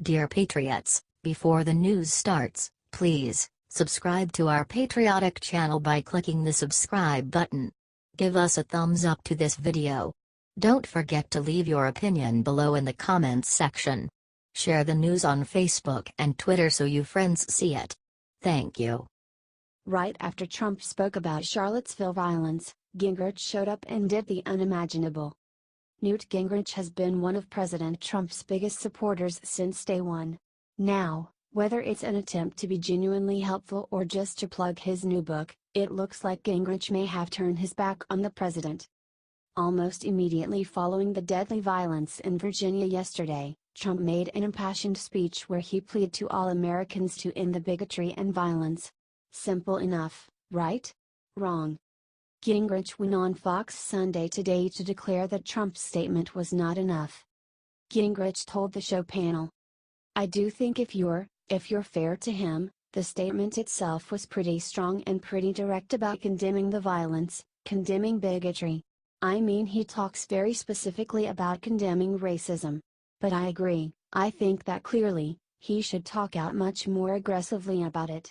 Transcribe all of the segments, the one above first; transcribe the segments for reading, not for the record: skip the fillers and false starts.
Dear Patriots, before the news starts, please subscribe to our patriotic channel by clicking the subscribe button. Give us a thumbs up to this video. Don't forget to leave your opinion below in the comments section. Share the news on Facebook and Twitter so your friends see it. Thank you. Right after Trump spoke about Charlottesville violence, Gingrich showed up and did the unimaginable. Newt Gingrich has been one of President Trump's biggest supporters since day one. Now, whether it's an attempt to be genuinely helpful or just to plug his new book, it looks like Gingrich may have turned his back on the president. Almost immediately following the deadly violence in Virginia yesterday, Trump made an impassioned speech where he pleaded to all Americans to end the bigotry and violence. Simple enough, right? Wrong. Gingrich went on Fox Sunday Today to declare that Trump's statement was not enough. Gingrich told the show panel, "I do think if you're fair to him, the statement itself was pretty strong and pretty direct about condemning the violence, condemning bigotry. I mean, he talks very specifically about condemning racism. But I agree, I think that clearly, he should talk out much more aggressively about it."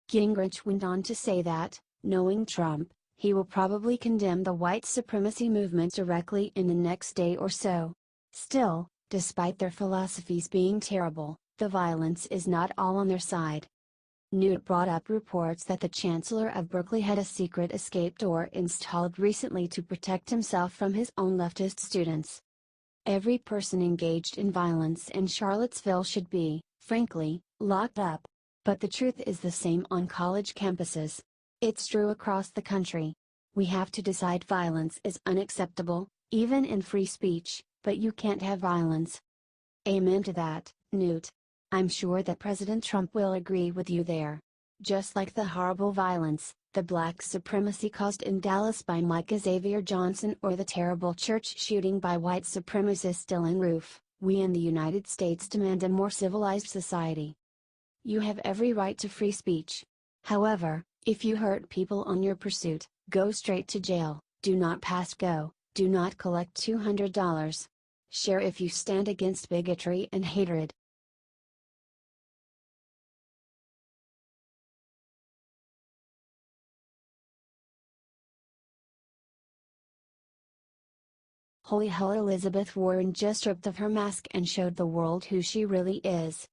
Gingrich went on to say that, knowing Trump, he will probably condemn the white supremacy movement directly in the next day or so. Still, despite their philosophies being terrible, the violence is not all on their side. Newt brought up reports that the Chancellor of Berkeley had a secret escape door installed recently to protect himself from his own leftist students. Every person engaged in violence in Charlottesville should be, frankly, locked up. But the truth is the same on college campuses. It's true across the country. We have to decide violence is unacceptable, even in free speech, but you can't have violence. Amen to that, Newt. I'm sure that President Trump will agree with you there. Just like the horrible violence, the black supremacy caused in Dallas by Micah Xavier Johnson or the terrible church shooting by white supremacist Dylan Roof, we in the United States demand a more civilized society. You have every right to free speech. However, if you hurt people on your pursuit, go straight to jail, do not pass go, do not collect $200. Share if you stand against bigotry and hatred. Holy hell, Elizabeth Warren just stripped of her mask and showed the world who she really is.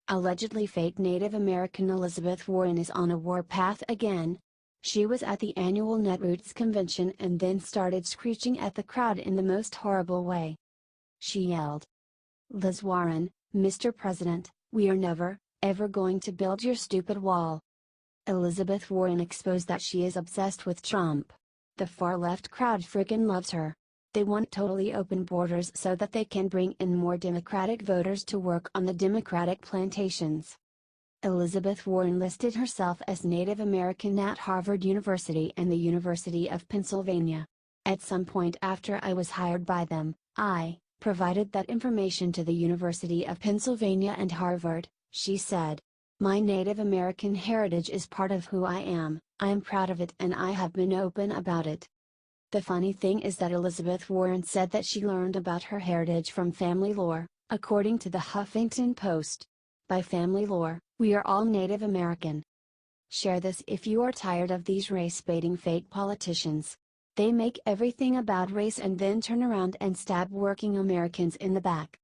Allegedly fake Native American Elizabeth Warren is on a warpath again. She was at the annual Netroots convention and then started screeching at the crowd in the most horrible way. She yelled, "Liz Warren, Mr. President, we are never, ever going to build your stupid wall." Elizabeth Warren exposed that she is obsessed with Trump. The far-left crowd frickin' loves her. They want totally open borders so that they can bring in more Democratic voters to work on the Democratic plantations. Elizabeth Warren listed herself as Native American at Harvard University and the University of Pennsylvania. "At some point after I was hired by them, I provided that information to the University of Pennsylvania and Harvard," she said. "My Native American heritage is part of who I am proud of it, and I have been open about it." The funny thing is that Elizabeth Warren said that she learned about her heritage from family lore, according to the Huffington Post. By family lore, we are all Native American. Share this if you are tired of these race-baiting fake politicians. They make everything about race and then turn around and stab working Americans in the back.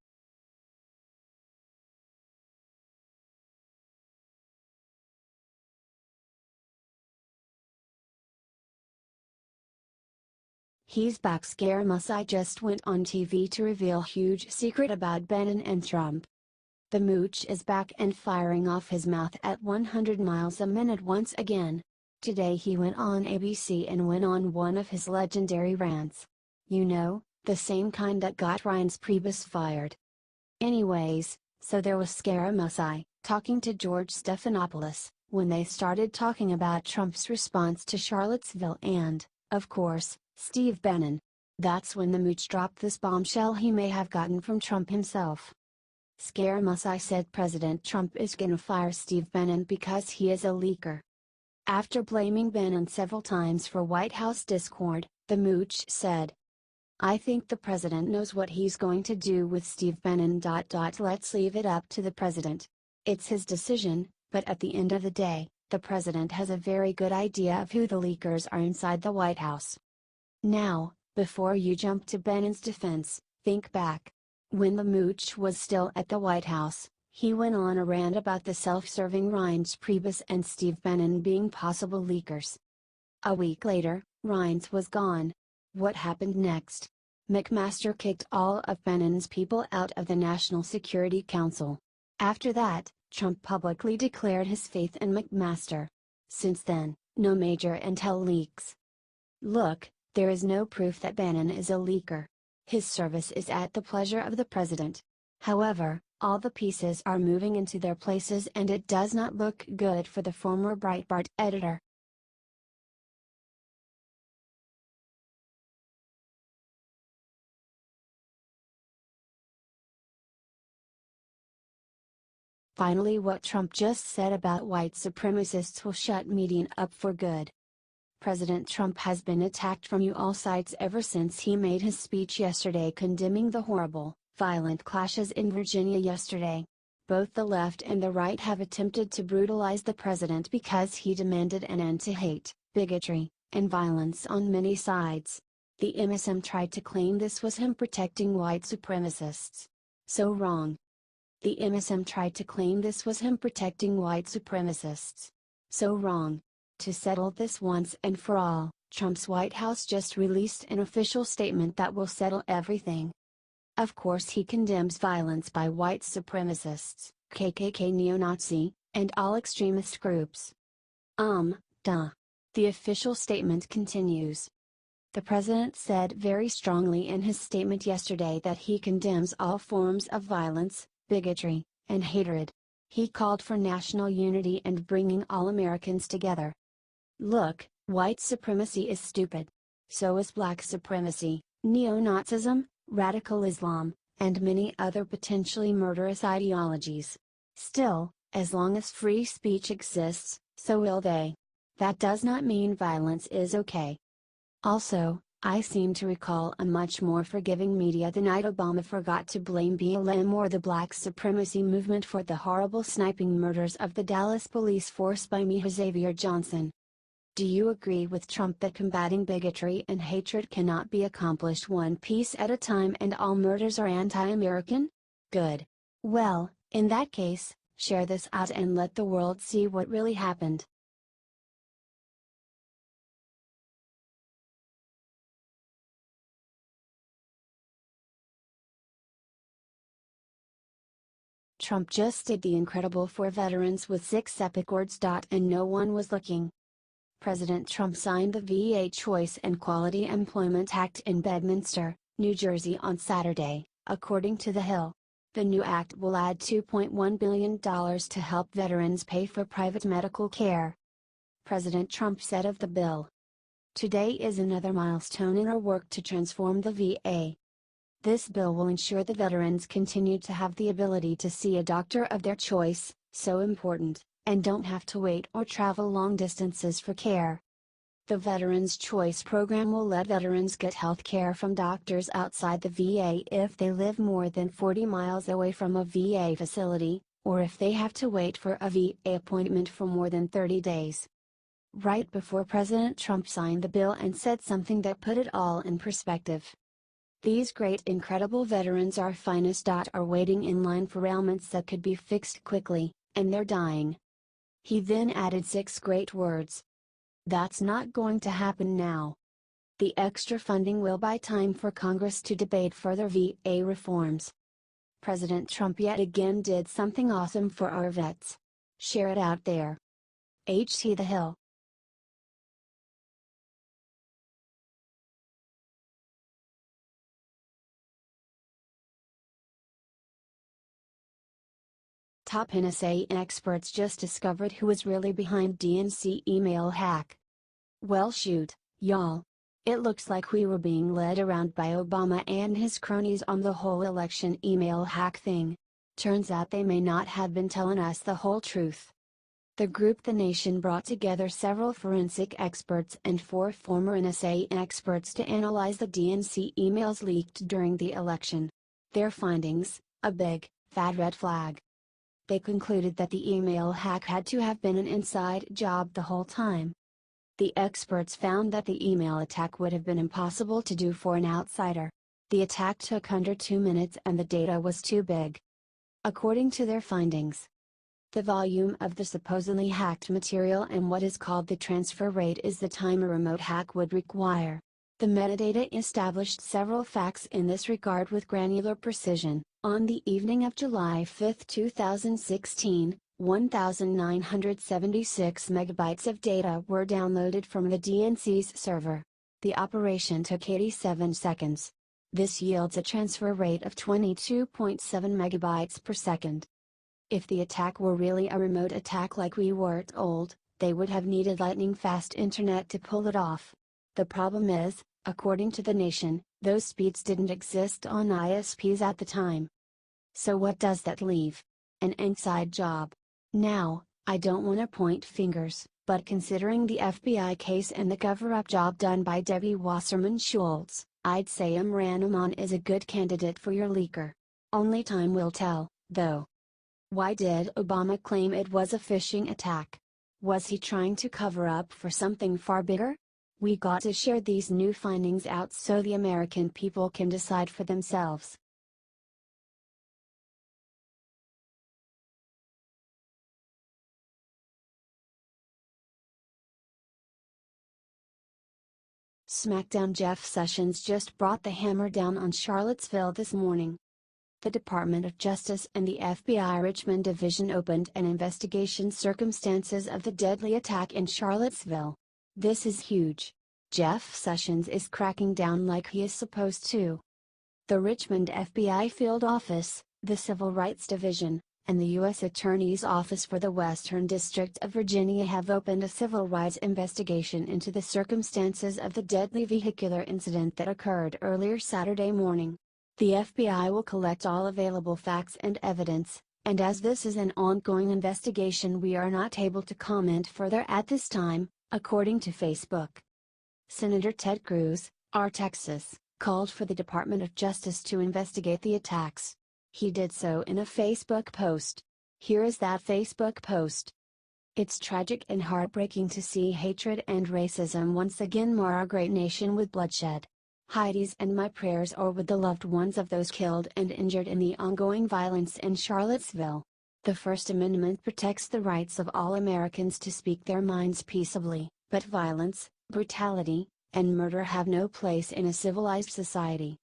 He's back. Scaramucci just went on TV to reveal huge secret about Bannon and Trump. The mooch is back and firing off his mouth at 100 miles a minute once again. Today he went on ABC and went on one of his legendary rants. You know, the same kind that got Reince Priebus fired. Anyways, so there was Scaramucci, talking to George Stephanopoulos, when they started talking about Trump's response to Charlottesville and, of course, Steve Bannon. That's when the mooch dropped this bombshell he may have gotten from Trump himself. Scaramucci said President Trump is gonna fire Steve Bannon because he is a leaker. After blaming Bannon several times for White House discord, the mooch said, I think the president knows what he's going to do with Steve Bannon. Let's leave it up to the president. It's his decision, but at the end of the day, the president has a very good idea of who the leakers are inside the White House. Now, before you jump to Bannon's defense, think back. When the mooch was still at the White House, he went on a rant about the self-serving Reince Priebus and Steve Bannon being possible leakers. A week later, Reince was gone. What happened next? McMaster kicked all of Bannon's people out of the National Security Council. After that, Trump publicly declared his faith in McMaster. Since then, no major intel leaks. Look, there is no proof that Bannon is a leaker. His service is at the pleasure of the president. However, all the pieces are moving into their places and it does not look good for the former Breitbart editor. Finally, what Trump just said about white supremacists will shut media up for good. President Trump has been attacked from all sides ever since he made his speech yesterday condemning the horrible, violent clashes in Virginia yesterday. Both the left and the right have attempted to brutalize the president because he demanded an end to hate, bigotry, and violence on many sides. The MSM tried to claim this was him protecting white supremacists. So wrong. The MSM tried to claim this was him protecting white supremacists. So wrong. To settle this once and for all, Trump's White House just released an official statement that will settle everything. Of course, he condemns violence by white supremacists, KKK neo-Nazi, and all extremist groups. The official statement continues. The president said very strongly in his statement yesterday that he condemns all forms of violence, bigotry, and hatred. He called for national unity and bringing all Americans together. Look, white supremacy is stupid. So is black supremacy, neo-Nazism, radical Islam, and many other potentially murderous ideologies. Still, as long as free speech exists, so will they. That does not mean violence is okay. Also, I seem to recall a much more forgiving media the night Obama forgot to blame BLM or the black supremacy movement for the horrible sniping murders of the Dallas police force by Xavier Johnson. Do you agree with Trump that combating bigotry and hatred cannot be accomplished one piece at a time and all murders are anti-American? Good. Well, in that case, share this out and let the world see what really happened. Trump just did the incredible for veterans with 6 epic words. And no one was looking. President Trump signed the VA Choice and Quality Employment Act in Bedminster, New Jersey on Saturday, according to The Hill. The new act will add $2.1 billion to help veterans pay for private medical care. President Trump said of the bill, "Today is another milestone in our work to transform the VA. This bill will ensure the veterans continue to have the ability to see a doctor of their choice, so important, and don't have to wait or travel long distances for care. The Veterans Choice program will let veterans get health care from doctors outside the VA if they live more than 40 miles away from a VA facility, or if they have to wait for a VA appointment for more than 30 days." Right before President Trump signed the bill and said something that put it all in perspective. "These great incredible veterans our finest. Are waiting in line for ailments that could be fixed quickly, and they're dying." He then added 6 great words. That's not going to happen now. The extra funding will buy time for Congress to debate further VA reforms. President Trump yet again did something awesome for our vets. Share it out there. HT The Hill. Top NSA experts just discovered who was really behind DNC email hack. Well shoot, y'all. It looks like we were being led around by Obama and his cronies on the whole election email hack thing. Turns out they may not have been telling us the whole truth. The group The Nation brought together several forensic experts and 4 former NSA experts to analyze the DNC emails leaked during the election. Their findings, a big, fat red flag. They concluded that the email hack had to have been an inside job the whole time. The experts found that the email attack would have been impossible to do for an outsider. The attack took under 2 minutes and the data was too big. According to their findings, the volume of the supposedly hacked material and what is called the transfer rate is the time a remote hack would require. The metadata established several facts in this regard with granular precision. On the evening of July 5, 2016, 1,976 megabytes of data were downloaded from the DNC's server. The operation took 87 seconds. This yields a transfer rate of 22.7 megabytes per second. If the attack were really a remote attack like we were told, they would have needed lightning-fast internet to pull it off. The problem is, according to The Nation, those speeds didn't exist on ISPs at the time. So what does that leave? An inside job. Now, I don't want to point fingers, but considering the FBI case and the cover-up job done by Debbie Wasserman Schultz, I'd say Imran Aman is a good candidate for your leaker. Only time will tell, though. Why did Obama claim it was a phishing attack? Was he trying to cover up for something far bigger? We got to share these new findings out so the American people can decide for themselves. SmackDown. Jeff Sessions just brought the hammer down on Charlottesville this morning. The Department of Justice and the FBI Richmond Division opened an investigation circumstances of the deadly attack in Charlottesville. This is huge. Jeff Sessions is cracking down like he is supposed to. The Richmond FBI Field Office, the Civil Rights Division, and the U.S. Attorney's Office for the Western District of Virginia have opened a civil rights investigation into the circumstances of the deadly vehicular incident that occurred earlier Saturday morning. The FBI will collect all available facts and evidence, and as this is an ongoing investigation, we are not able to comment further at this time, according to Facebook. Senator Ted Cruz, R. Texas, called for the Department of Justice to investigate the attacks. He did so in a Facebook post. Here is that Facebook post. It's tragic and heartbreaking to see hatred and racism once again mar our great nation with bloodshed. Heidi's and my prayers are with the loved ones of those killed and injured in the ongoing violence in Charlottesville. The First Amendment protects the rights of all Americans to speak their minds peaceably, but violence, brutality, and murder have no place in a civilized society.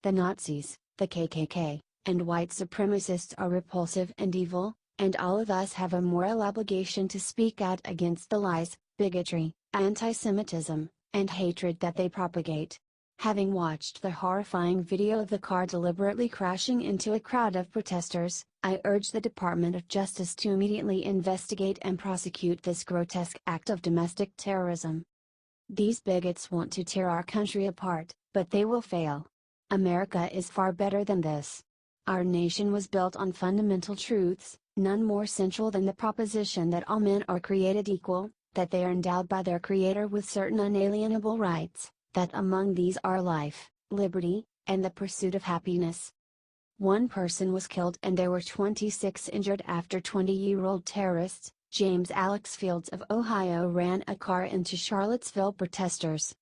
The Nazis, the KKK, and white supremacists are repulsive and evil, and all of us have a moral obligation to speak out against the lies, bigotry, anti-Semitism, and hatred that they propagate. Having watched the horrifying video of the car deliberately crashing into a crowd of protesters, I urge the Department of Justice to immediately investigate and prosecute this grotesque act of domestic terrorism. These bigots want to tear our country apart, but they will fail. America is far better than this. Our nation was built on fundamental truths, none more central than the proposition that all men are created equal, that they are endowed by their Creator with certain unalienable rights, that among these are life, liberty, and the pursuit of happiness. One person was killed and there were 26 injured after 20-year-old terrorists, James Alex Fields of Ohio, ran a car into Charlottesville protesters.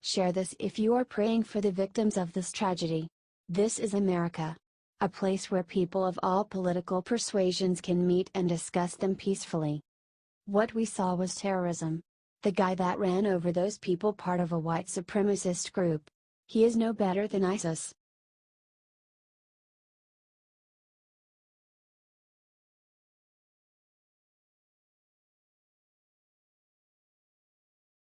Share this if you are praying for the victims of this tragedy. This is America. A place where people of all political persuasions can meet and discuss them peacefully. What we saw was terrorism. The guy that ran over those people part of a white supremacist group. He is no better than ISIS.